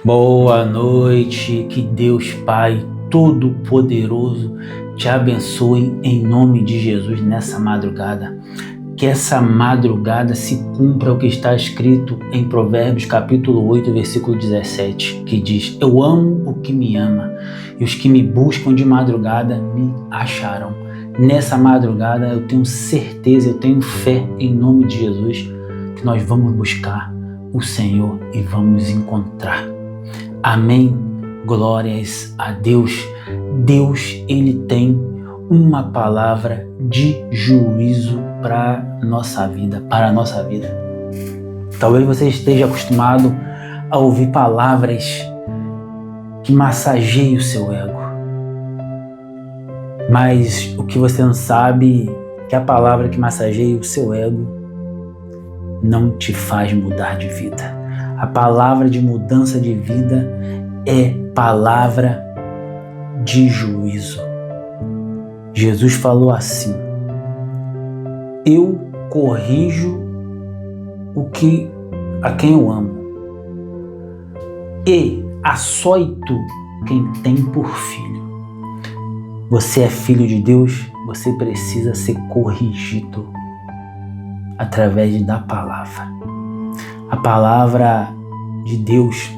Boa noite, que Deus Pai Todo-Poderoso te abençoe em nome de Jesus nessa madrugada. Que essa madrugada se cumpra o que está escrito em Provérbios capítulo 8, versículo 17, que diz: Eu amo o que me ama, e os que me buscam de madrugada me acharão. Nessa madrugada eu tenho certeza, eu tenho fé em nome de Jesus, que nós vamos buscar o Senhor e vamos encontrar. Amém. Glórias a Deus. Deus, Ele tem uma palavra de juízo para a nossa vida. Talvez você esteja acostumado a ouvir palavras que massageiam o seu ego. Mas o que você não sabe é que a palavra que massageia o seu ego não te faz mudar de vida. A palavra de mudança de vida é palavra de juízo. Jesus falou assim: eu corrijo a quem eu amo e açoito quem tem por filho. Você é filho de Deus, você precisa ser corrigido através da palavra. A palavra de Deus,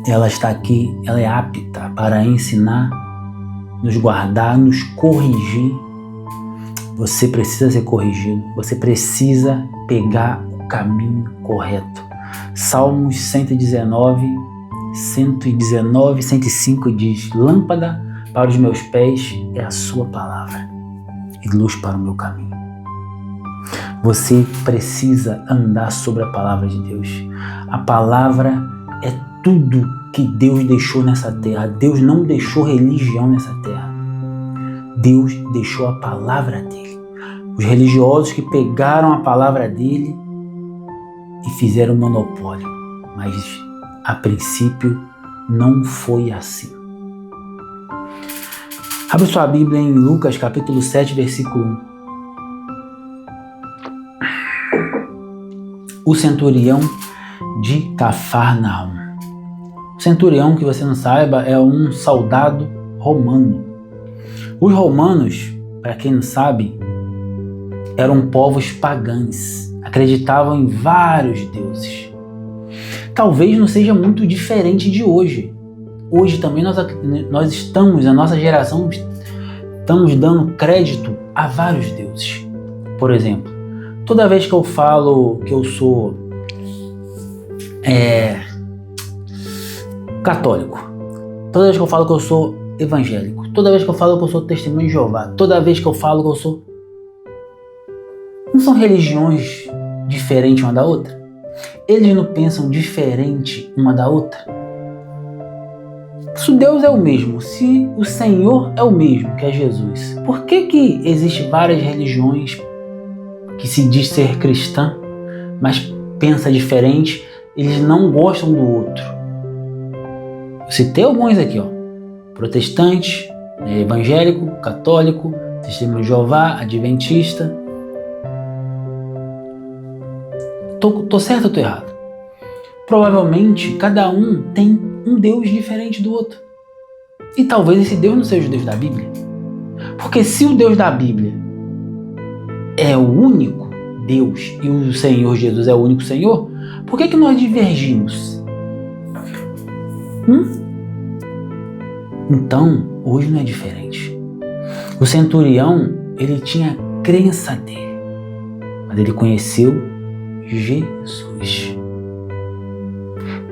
ela está aqui, ela é apta para ensinar, nos guardar, nos corrigir. Você precisa ser corrigido, você precisa pegar o caminho correto. Salmos 119, 105 diz: lâmpada para os meus pés é a sua palavra e luz para o meu caminho. Você precisa andar sobre a palavra de Deus. A palavra é tudo que Deus deixou nessa terra. Deus não deixou religião nessa terra. Deus deixou a palavra dele. Os religiosos que pegaram a palavra dele e fizeram monopólio. Mas a princípio não foi assim. Abra sua Bíblia em Lucas capítulo 7, versículo 1. O centurião de Cafarnaum. O centurião, que você não saiba, é um soldado romano. Os romanos, para quem não sabe, eram povos pagãos, acreditavam em vários deuses. Talvez não seja muito diferente de hoje. Hoje também nós estamos, a nossa geração, estamos dando crédito a vários deuses. Por exemplo, toda vez que eu falo que eu sou católico, toda vez que eu falo que eu sou evangélico, toda vez que eu falo que eu sou testemunho de Jeová, toda vez que eu falo que eu sou... Não são religiões diferentes uma da outra? Eles não pensam diferente uma da outra? Se Deus é o mesmo, se o Senhor é o mesmo, que é Jesus, por que existem várias religiões que se diz ser cristã, mas pensa diferente? Eles não gostam do outro. Eu citei alguns aqui, protestante, evangélico, católico, testemunho de Jeová, adventista. Tô certo ou tô errado? Provavelmente cada um tem um Deus diferente do outro. E talvez esse Deus não seja o Deus da Bíblia. Porque se o Deus da Bíblia é o único Deus e o Senhor Jesus é o único Senhor, por que nós divergimos? Então, hoje não é diferente. O centurião, ele tinha a crença dele, mas ele conheceu Jesus.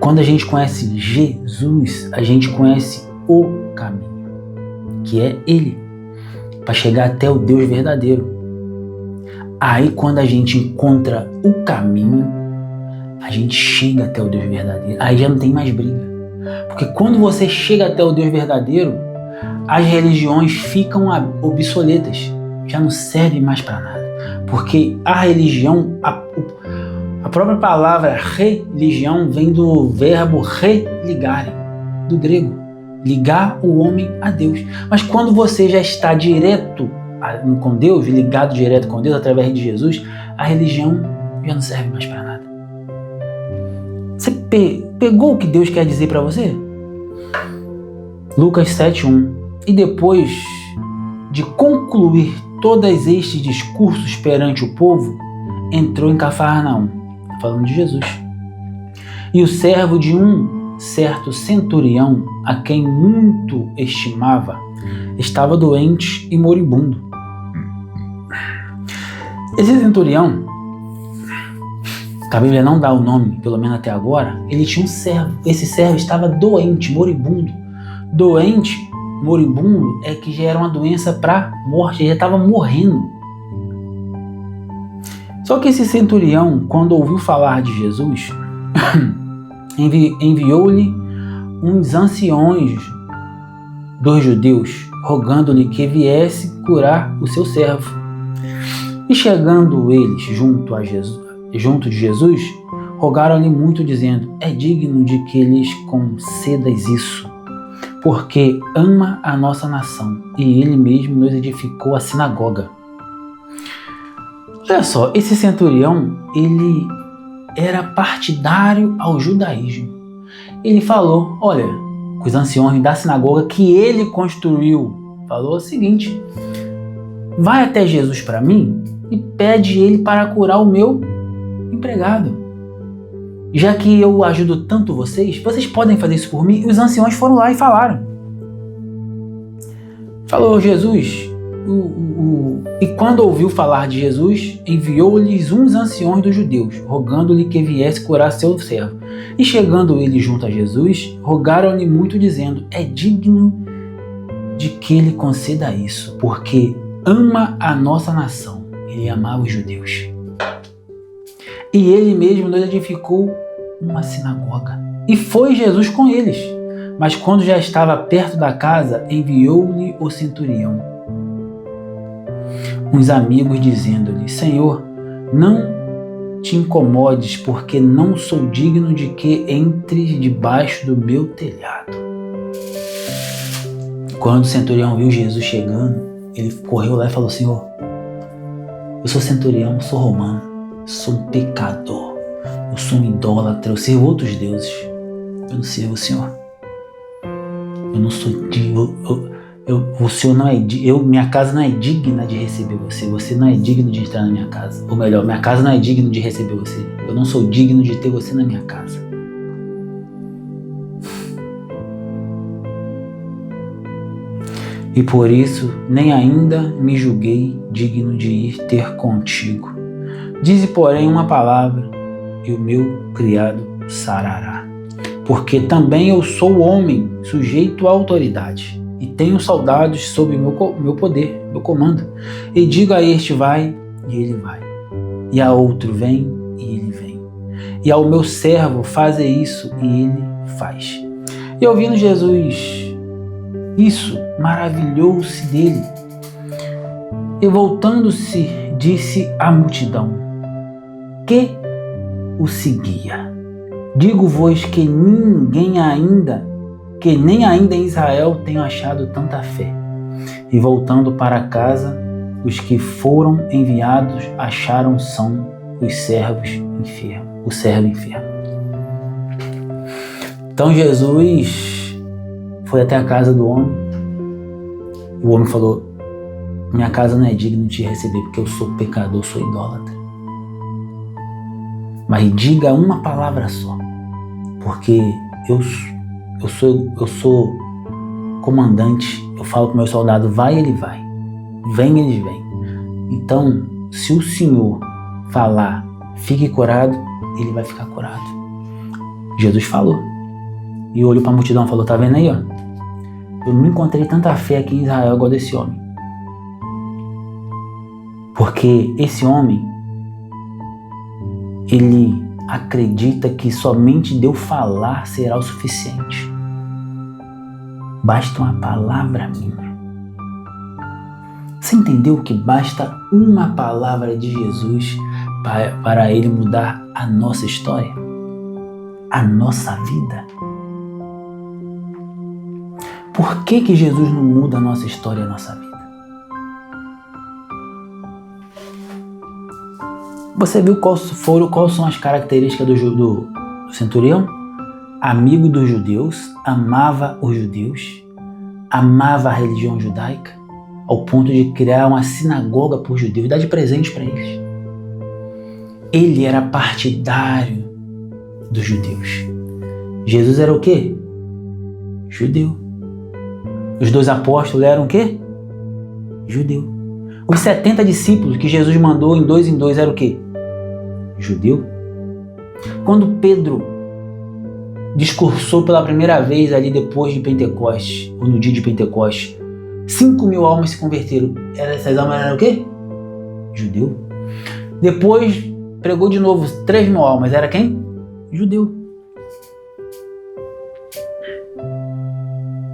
Quando a gente conhece Jesus, a gente conhece o caminho, que é Ele, para chegar até o Deus verdadeiro. Aí quando a gente encontra o caminho, a gente chega até o Deus verdadeiro. Aí já não tem mais briga. Porque quando você chega até o Deus verdadeiro, as religiões ficam obsoletas. Já não servem mais para nada. Porque a religião, a própria palavra religião vem do verbo religarem, do grego. Ligar o homem a Deus. Mas quando você já está direto com Deus, ligado direto com Deus através de Jesus, a religião já não serve mais para nada. Você Pegou o que Deus quer dizer para você? Lucas 7:1. E depois de concluir todos estes discursos perante o povo, entrou em Cafarnaum, falando de Jesus. E o servo de um certo centurião, a quem muito estimava, estava doente e moribundo. Esse centurião, que a Bíblia não dá o nome, pelo menos até agora, ele tinha um servo. Esse servo estava doente, moribundo. Doente, moribundo, é que já era uma doença para morte, ele já estava morrendo. Só que esse centurião, quando ouviu falar de Jesus, enviou-lhe uns anciões dos judeus, rogando-lhe que viesse curar o seu servo. E chegando eles junto de Jesus, rogaram-lhe muito, dizendo: é digno de que lhes concedas isso, porque ama a nossa nação, e ele mesmo nos edificou a sinagoga. Olha só, esse centurião, ele era partidário ao judaísmo. Ele falou, olha, com os anciões da sinagoga que ele construiu, falou o seguinte: vai até Jesus para mim e pede ele para curar o meu empregado. Já que eu ajudo tanto vocês podem fazer isso por mim? E os anciões foram lá e falaram. Falou Jesus, e quando ouviu falar de Jesus, enviou-lhes uns anciões dos judeus, rogando-lhe que viesse curar seu servo. E chegando ele junto a Jesus, rogaram-lhe muito, dizendo: é digno de que lhe conceda isso, porque ama a nossa nação. Ele amava os judeus. E ele mesmo nos edificou uma sinagoga. E foi Jesus com eles. Mas quando já estava perto da casa, enviou-lhe o centurião uns amigos, dizendo-lhe: Senhor, não te incomodes, porque não sou digno de que entres debaixo do meu telhado. Quando o centurião viu Jesus chegando, ele correu lá e falou: Senhor, eu sou centurião, sou romano, sou um pecador, eu sou um idólatra, eu sirvo outros deuses, eu não sirvo o Senhor. Eu não sou digno, o Senhor não é digno, minha casa não é digna de receber você, você não é digno de entrar na minha casa. Ou melhor, minha casa não é digna de receber você, eu não sou digno de ter você na minha casa. E por isso nem ainda me julguei digno de ir ter contigo. Dize, porém, uma palavra, e o meu criado sarará. Porque também eu sou homem, sujeito à autoridade, e tenho soldados sob meu poder, meu comando. E digo a este: vai, e ele vai. E a outro: vem, e ele vem. E ao meu servo: faze isso, e ele faz. E ouvindo Jesus isso, maravilhou-se dele. E voltando-se, disse à multidão que o seguia: digo-vos que nem ainda em Israel tenho achado tanta fé. E voltando para casa, os que foram enviados acharam são os servos enfermos, o servo enfermo. Então Jesus foi até a casa do homem. O homem falou: minha casa não é digna de te receber, porque eu sou pecador, sou idólatra. Mas diga uma palavra só, porque eu sou comandante. Eu falo para o meu soldado: vai, ele vai. Vem, ele vem. Então, se o Senhor falar, fique curado, ele vai ficar curado. Jesus falou. E olhou para a multidão e falou: tá vendo aí, ó? Eu não encontrei tanta fé aqui em Israel igual desse homem. Porque esse homem, ele acredita que somente Deus falar será o suficiente. Basta uma palavra minha. Você entendeu que basta uma palavra de Jesus para ele mudar a nossa história? A nossa vida? Por que Jesus não muda a nossa história, a nossa vida? Você viu quais são as características do centurião? amigo dos judeus, amava os judeus, amava a religião judaica, ao ponto de criar uma sinagoga por judeus, dar de presente para eles. Ele era partidário dos judeus. Jesus era o quê? Judeu. Os 12 apóstolos eram o quê? Judeu. Os 70 discípulos que Jesus mandou em dois eram o quê? Judeu. Quando Pedro discursou pela primeira vez ali depois de Pentecostes, ou no dia de Pentecostes, 5.000 almas se converteram. Essas almas eram o quê? Judeu. Depois pregou de novo 3.000 almas. Era quem? Judeu.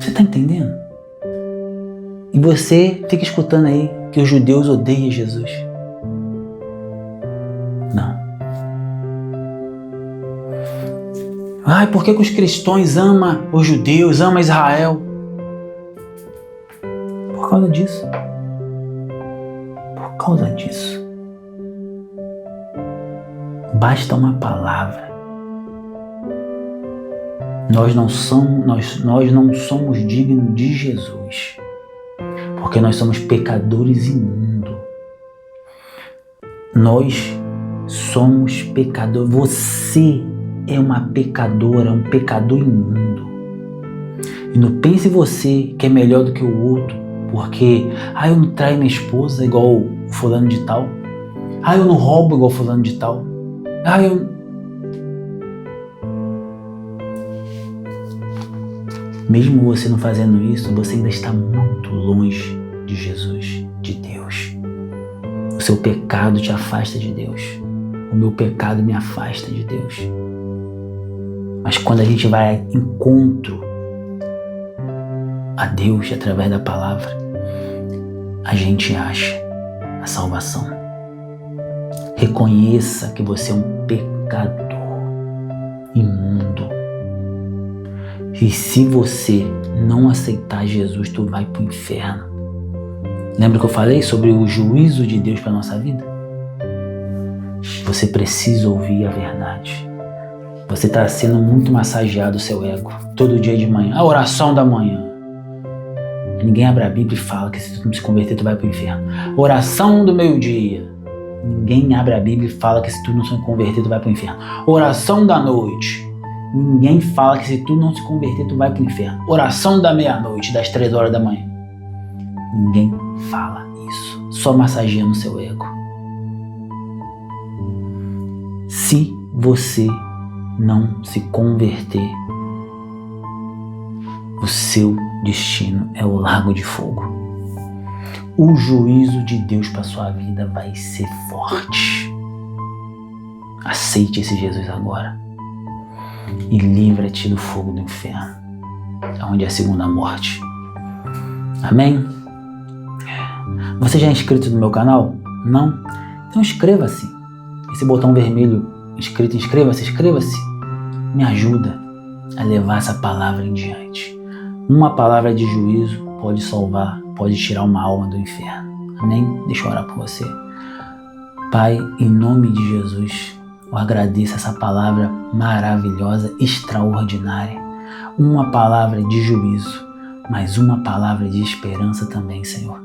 Você está entendendo? E você fica escutando aí que os judeus odeiam Jesus. Não. Ai, por que os cristãos amam os judeus, amam Israel? Por causa disso. Por causa disso. Basta uma palavra. Nós não somos dignos de Jesus, porque nós somos pecadores imundos. Nós somos pecadores. Você é uma pecadora, um pecador imundo. E não pense você que é melhor do que o outro, porque eu não traio minha esposa igual o fulano de tal. Eu não roubo igual o fulano de tal. Mesmo você não fazendo isso, você ainda está muito longe de Jesus, de Deus. O seu pecado te afasta de Deus. O meu pecado me afasta de Deus. Mas quando a gente vai ao encontro a Deus através da palavra, a gente acha a salvação. Reconheça que você é um pecador imundo. E se você não aceitar Jesus, tu vai para o inferno. Lembra que eu falei sobre o juízo de Deus para a nossa vida? Você precisa ouvir a verdade. Você está sendo muito massageado o seu ego todo dia de manhã. A oração da manhã. Ninguém abre a Bíblia e fala que se tu não se converter, tu vai para o inferno. Oração do meio-dia. Ninguém abre a Bíblia e fala que se tu não se converter, tu vai para o inferno. Oração da noite. Ninguém fala que se tu não se converter, tu vai para o inferno. Oração da meia-noite, das 3 horas da manhã. Ninguém fala isso. Só massageando o seu ego. Se você não se converter, o seu destino é o lago de fogo. O juízo de Deus para sua vida vai ser forte. Aceite esse Jesus agora e livra-te do fogo do inferno, onde é a segunda morte. Amém? Você já é inscrito no meu canal? Não? Então inscreva-se. Esse botão vermelho escrito inscreva-se, me ajuda a levar essa palavra em diante. Uma palavra de juízo pode salvar, pode tirar uma alma do inferno. Amém? Deixa eu orar por você. Pai, em nome de Jesus, eu agradeço essa palavra maravilhosa, extraordinária. Uma palavra de juízo, mas uma palavra de esperança também, Senhor.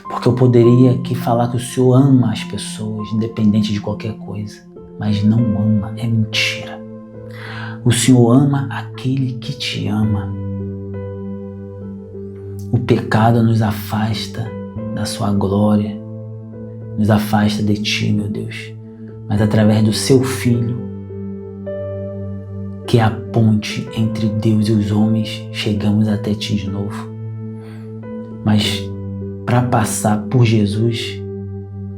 Porque eu poderia aqui falar que o Senhor ama as pessoas, independente de qualquer coisa, mas não ama, é mentira. O Senhor ama aquele que te ama. O pecado nos afasta da sua glória, nos afasta de ti, meu Deus. Mas através do seu Filho, que é a ponte entre Deus e os homens, chegamos até ti de novo. Mas para passar por Jesus,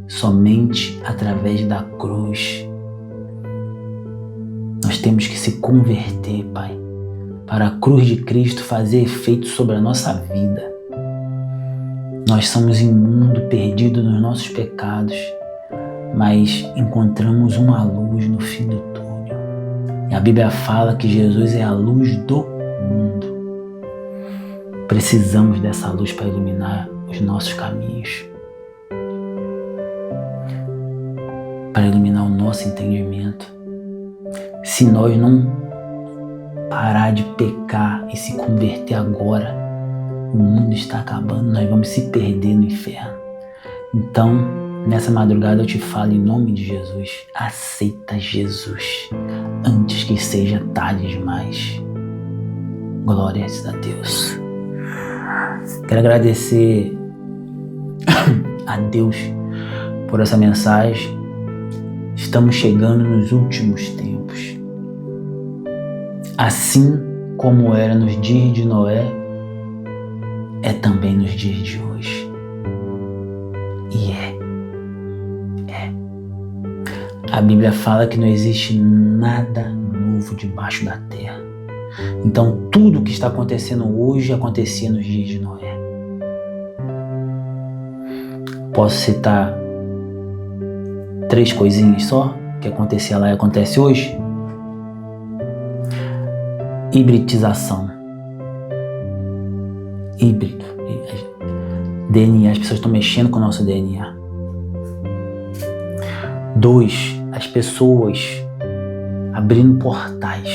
somente através da cruz, nós temos que se converter, Pai, para a cruz de Cristo fazer efeito sobre a nossa vida. Nós somos imundos, perdidos nos nossos pecados, mas encontramos uma luz no fim do túnel. E a Bíblia fala que Jesus é a luz do mundo. Precisamos dessa luz para iluminar os nossos caminhos, para iluminar o nosso entendimento. Se nós não parar de pecar e se converter agora, o mundo está acabando, nós vamos se perder no inferno. Então, nessa madrugada eu te falo em nome de Jesus, aceita Jesus antes que seja tarde demais. Glórias a Deus. Quero agradecer a Deus por essa mensagem. Estamos chegando nos últimos tempos. Assim como era nos dias de Noé, é também nos dias de hoje. E é. A Bíblia fala que não existe nada novo debaixo da terra. Então tudo que está acontecendo hoje acontecia nos dias de Noé. Posso citar 3 coisinhas só que acontecia lá e acontece hoje? Hibridização. Híbrido. DNA, as pessoas estão mexendo com o nosso DNA. 2, as pessoas abrindo portais.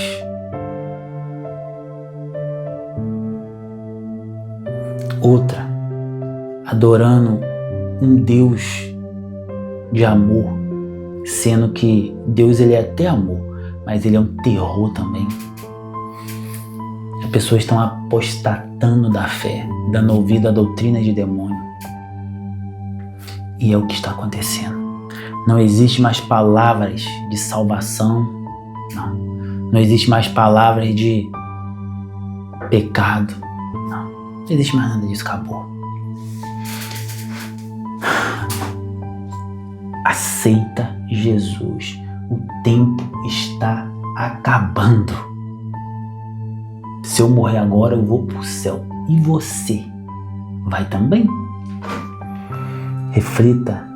Outra, adorando um Deus de amor, sendo que Deus ele é até amor, mas ele é um terror também. As pessoas estão apostatando da fé, dando ouvido à doutrina de demônio. E é o que está acontecendo. Não existe mais palavras de salvação, não existe mais palavras de pecado, não existe mais nada disso, acabou. Aceita Jesus, o tempo está acabando. Se eu morrer agora, eu vou pro céu. E você vai também? Reflita